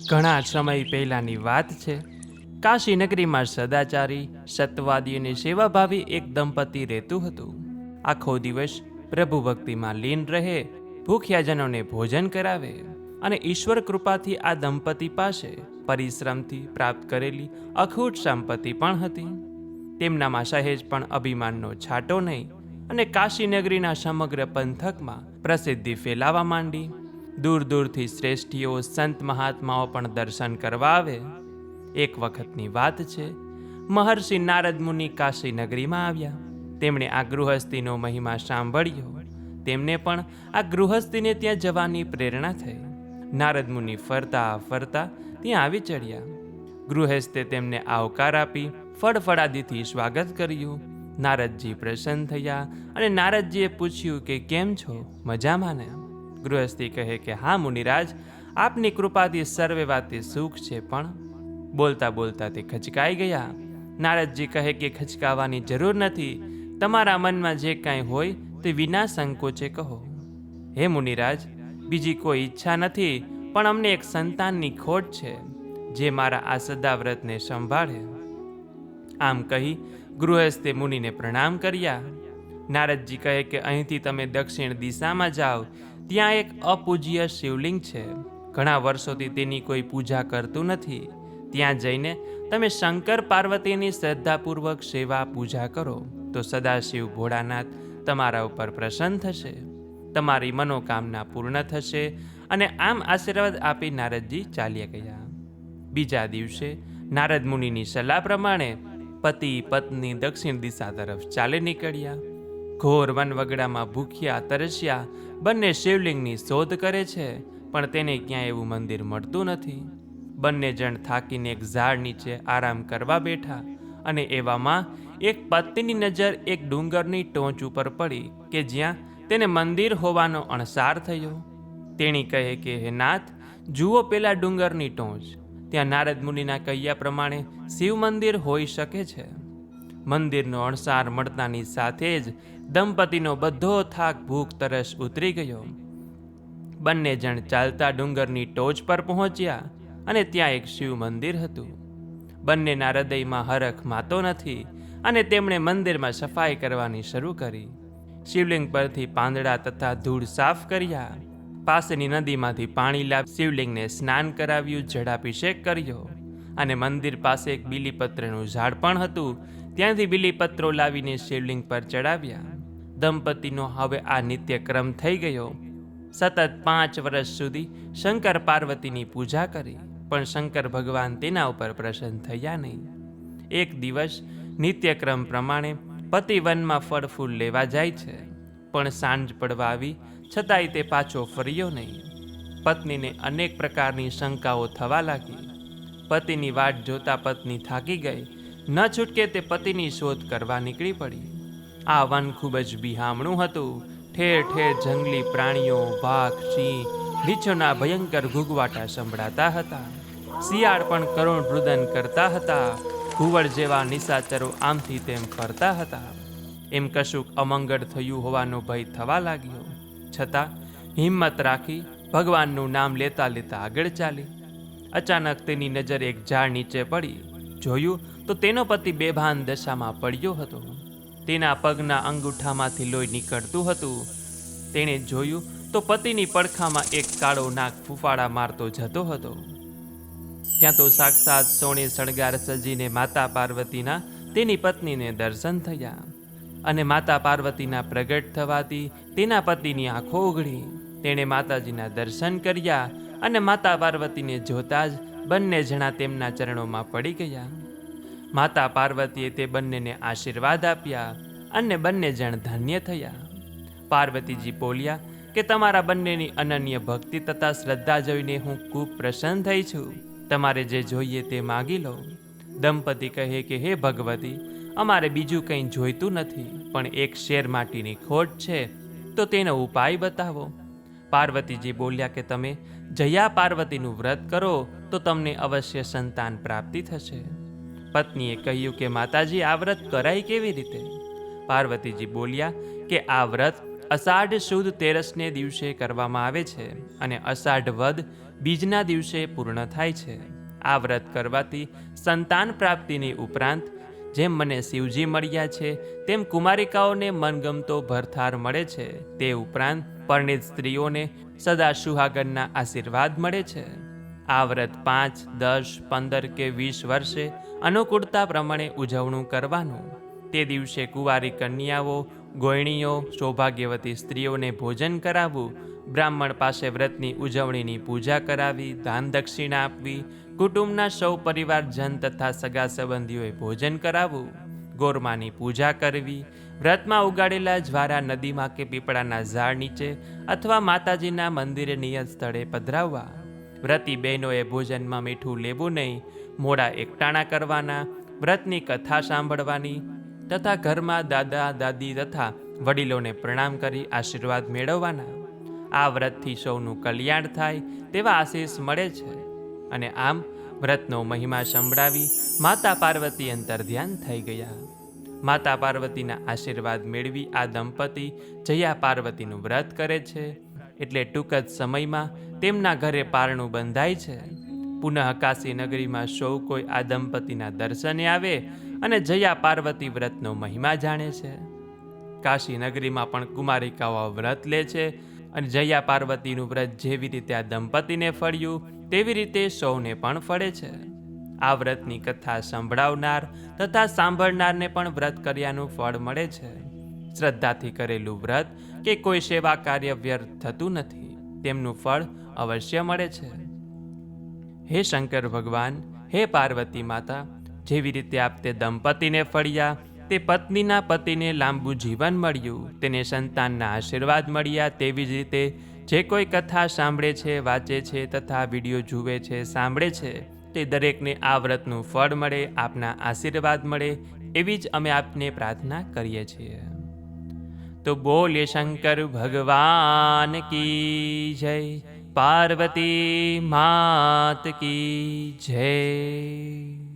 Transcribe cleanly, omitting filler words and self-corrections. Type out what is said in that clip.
ઘણા સમય પહેલાંની વાત છે. કાશી નગરીમાં સદાચારી, સત્યવાદી અને સેવાભાવી એક દંપતી રહેતું હતું. આખો દિવસ પ્રભુ ભક્તિમાં લીન રહે, ભૂખ્યાજનોને ભોજન કરાવે અને ઈશ્વર કૃપાથી આ દંપતી પાસે પરિશ્રમથી પ્રાપ્ત કરેલી અખૂટ સંપત્તિ પણ હતી. તેમનામાં સહેજ પણ અભિમાનનો છાંટો નહીં અને કાશી નગરીના સમગ્ર પંથકમાં પ્રસિદ્ધિ ફેલાવા માંડી. દૂર દૂરથી શ્રેષ્ઠીઓ, સંત મહાત્માઓ પણ દર્શન કરવા આવે. એક વખતની વાત છે, મહર્ષિ નારદ મુનિ કાશી નગરીમાં આવ્યા. તેમણે આ ગૃહસ્થીનો મહિમા સાંભળ્યો. તેમને પણ આ ગૃહસ્થીને ત્યાં જવાની પ્રેરણા થઈ. નારદ મુનિ ફરતા ફરતા ત્યાં આવી ચડ્યા. ગૃહસ્થે તેમને આવકાર આપી ફળફળાદિથી સ્વાગત કર્યું. નારદજી પ્રસન્ન થયા અને નારદજીએ પૂછ્યું કે કેમ છો, મજામાં ને? ગૃહસ્થી કહે કે હા મુનિરાજ, આપની કૃપાથી સર્વે વાતે સુખ છે. પણ બોલતા બોલતા તે ખચકાઈ ગયા. નારદજી કહે કે ખચકાવાની જરૂર નથી. તમારા મનમાં જે કાંઈ હોય તે વિના સંકોચે કહો. હે મુનિરાજ, બીજી કોઈ ઈચ્છા નથી, પણ અમને એક સંતાનની ખોટ છે, જે મારા આ સદાવ્રતને સંભાળે. આમ કહી ગૃહસ્થે મુનિને પ્રણામ કર્યા. નારદજી કહે કે અહીંથી તમે દક્ષિણ દિશામાં જાઓ. ત્યાં એક અપૂજ્ય શિવલિંગ છે. ઘણા વર્ષોથી તેની કોઈ પૂજા કરતું નથી. ત્યાં જઈને તમે શંકર પાર્વતીની શ્રદ્ધાપૂર્વક સેવા પૂજા કરો તો સદાશિવ ભોળાનાથ તમારા ઉપર પ્રસન્ન થશે, તમારી મનોકામના પૂર્ણ થશે. અને આમ આશીર્વાદ આપી નારદજી ચાલ્યા ગયા. બીજા દિવસે નારદ મુનિની સલાહ પ્રમાણે પતિ પત્ની દક્ષિણ દિશા તરફ ચાલી નીકળ્યા. ઘોર વનવગડામાં ભૂખ્યા તરસ્યા બંને શિવલિંગની શોધ કરે છે, પણ તેને ક્યાંય એવું મંદિર મળતું નથી. બંને જણ થાકીને એક ઝાડ નીચે આરામ કરવા બેઠા અને એવામાં એક પત્નીની નજર એક ડુંગરની ટોચ ઉપર પડી કે જ્યાં તેને મંદિર હોવાનો અણસાર થયો. તેણી કહે કે હે નાથ, જુઓ પેલા ડુંગરની ટોચ, ત્યાં નારદ મુનિના કહ્યા પ્રમાણે શિવ મંદિર હોઈ શકે છે. મંદિરનો અણસાર મળતાની સાથે જ દંપતીનો બધો થાક, ભૂખ, તરસ ઉતરી ગયો. બંને જણ ચાલતા ડુંગરની ટોચ પર પહોંચ્યા અને ત્યાં એક શિવ મંદિર હતું. બંનેના હૃદયમાં હરખ માતો નથી અને તેમણે મંદિરમાં સફાઈ કરવાની શરૂ કરી. શિવલિંગ પરથી પાંદડા તથા ધૂળ સાફ કર્યા. પાસેની નદીમાંથી પાણી લાવી શિવલિંગને સ્નાન કરાવ્યું, જળાભિષેક કર્યો અને મંદિર પાસે એક બીલીપત્રનું ઝાડ પણ હતું. ત્યાંથી બીલીપત્રો લાવીને શિવલિંગ પર ચડાવ્યા. દંપતીનો હવે આ નિત્યક્રમ થઈ ગયો. સતત 5 વર્ષ સુધી શંકર પાર્વતીની પૂજા કરી, પણ શંકર ભગવાન તેના ઉપર પ્રસન્ન થયા નહીં. એક દિવસ નિત્યક્રમ પ્રમાણે પતિ વનમાં ફળ ફૂલ લેવા જાય છે, પણ સાંજ પડવા આવી છતાંય તે પાછો ફર્યો નહીં. પત્નીને અનેક પ્રકારની શંકાઓ થવા લાગી. પતિની વાટ જોતા પત્ની થાકી ગઈ. ન છૂટકે તે પતિની શોધ કરવા નીકળી પડી. આ વન ખૂબ જ બિહામણું હતું. ઠેર ઠેર જંગલી પ્રાણીઓ, વાઘ, સિંહ, રીંછોના ભયંકર ઘૂઘવાટા સંભળાતા હતા. શિયાળ પણ કરુણ રુદન કરતા હતા. ઘુવડ જેવા નિશાચરો આમથી તેમ ફરતા હતા. એમ કશુંક અમંગળ થયું હોવાનો ભય થવા લાગ્યો. છતાં હિંમત રાખી ભગવાનનું નામ લેતા લેતા આગળ ચાલી. અચાનક તેની નજર એક ઝાડ નીચે પડી. જોયું તો તેનો પતિ બેભાન દશામાં પડ્યો હતો. તેના પગના અંગૂઠામાંથી લોહી નીકળતું હતું. તેણે જોયું તો પતિની પડખામાં એક કાળો નાગ ફૂફાડા મારતો જતો હતો. ત્યાં તો સાક્ષાત સોણે શણગાર સજીને માતા પાર્વતીના તેની પત્નીને દર્શન થયા અને માતા પાર્વતીના પ્રગટ થવાથી તેના પતિની આંખો ઉઘડી. તેણે માતાજીના દર્શન કર્યા અને માતા પાર્વતીને જોતા જ બંને જણા તેમના ચરણોમાં પડી ગયા. માતા પાર્વતીએ તે બંનેને આશીર્વાદ આપ્યા અને બંને જણ ધન્ય થયા. પાર્વતીજી બોલ્યા કે તમારા બંનેની અનન્ય ભક્તિ તથા શ્રદ્ધા જોઈને હું ખૂબ પ્રસન્ન થઈ છું. તમારે જે જોઈએ તે માગી લો. દંપતી કહે કે હે ભગવતી, અમારે બીજું કંઈ જોઈતું નથી, પણ એક શેર માટીની ખોટ છે, તો તેનો ઉપાય બતાવો. પાર્વતીજી બોલ્યા કે તમે જયા પાર્વતીનું વ્રત કરો તો તમને અવશ્ય સંતાન પ્રાપ્તિ થશે. પત્નીએ કહ્યું કે માતાજી, આ વ્રત કરાય કેવી રીતે? પાર્વતીજી બોલ્યા કે આ વ્રત અષાઢ સુદ તેરસને દિવસે કરવામાં આવે છે અને અષાઢ વદ બીજના દિવસે પૂર્ણ થાય છે. આ વ્રત કરવાથી સંતાન પ્રાપ્તિની ઉપરાંત જેમ મને શિવજી મળ્યા છે તેમ કુમારિકાઓને મનગમતો ભરથાર મળે છે. તે ઉપરાંત પરણિત સ્ત્રીઓને સદા સુહાગનના આશીર્વાદ મળે છે. આ વ્રત 5, 10, 15 કે 20 વર્ષે અનુકૂળતા પ્રમાણે ઉજવણું કરવાનું. તે દિવસે કુંવારી કન્યાઓ, ગોયણીઓ, સૌભાગ્યવતી સ્ત્રીઓને ભોજન કરાવવું, બ્રાહ્મણ પાસે વ્રતની ઉજવણીની પૂજા કરાવી, દાન દક્ષિણા આપવી, કુટુંબના સૌ પરિવારજન તથા સગા સંબંધીઓએ ભોજન કરાવવું, ગોરમાની પૂજા કરવી, વ્રતમાં ઉગાડેલા જ્વારા નદીમાં કે પીપળાના ઝાડ નીચે અથવા માતાજીના મંદિરે નિયત સ્થળે પધરાવવા. વ્રતી બહેનોએ ભોજનમાં મીઠું લેવું નહીં, મોડા એકટાણા કરવાના, વ્રતની કથા સાંભળવાની તથા ઘરમાં દાદા દાદી તથા વડીલોને પ્રણામ કરી આશીર્વાદ મેળવવાના. આ વ્રતથી સૌનું કલ્યાણ થાય તેવા આશીષ મળે છે. અને આમ વ્રતનો મહિમા સંભળાવી માતા પાર્વતી અંતર્ધ્યાન થઈ ગયા. માતા પાર્વતીના આશીર્વાદ મેળવી આ દંપતી જયા પાર્વતીનું વ્રત કરે છે. એટલે ટૂંક જ સમયમાં તેમના ઘરે પારણું બંધાય છે. પુનઃ કાશી નગરીમાં સૌ કોઈ આ દંપતીના દર્શને આવે અને જયા પાર્વતી વ્રતનો મહિમા જાણે છે. કાશી નગરીમાં પણ કુમારિકાઓ વ્રત લે છે અને જયા પાર્વતીનું વ્રત જેવી રીતે આ દંપતીને ફળ્યું તેવી રીતે સૌને પણ ફળે છે. આ વ્રતની કથા સંભળાવનાર તથા સાંભળનારને પણ વ્રત કર્યાનું ફળ મળે છે. શ્રદ્ધાથી કરેલું વ્રત કે કોઈ સેવા કાર્ય વ્યર્થ થતું નથી, તેમનું ફળ અવશ્ય મળે છે. હે શંકર ભગવાન, હે પાર્વતી માતા, જેવી રીતે આપ તે દંપતીને ફળ્યા, તે પત્નીના પતિને લાંબુ જીવન મળ્યું, તેને સંતાનના આશીર્વાદ મળ્યા, તેવી જ રીતે જે કોઈ કથા સાંભળે છે, વાંચે છે તથા વિડીયો જુએ છે, સાંભળે છે, તે દરેકને આ વ્રતનું ફળ મળે, આપના આશીર્વાદ મળે, એવી જ અમે આપને પ્રાર્થના કરીએ છીએ. તો બોલે શંકર ભગવાન કી જય, પાર્વતી માત કી જય.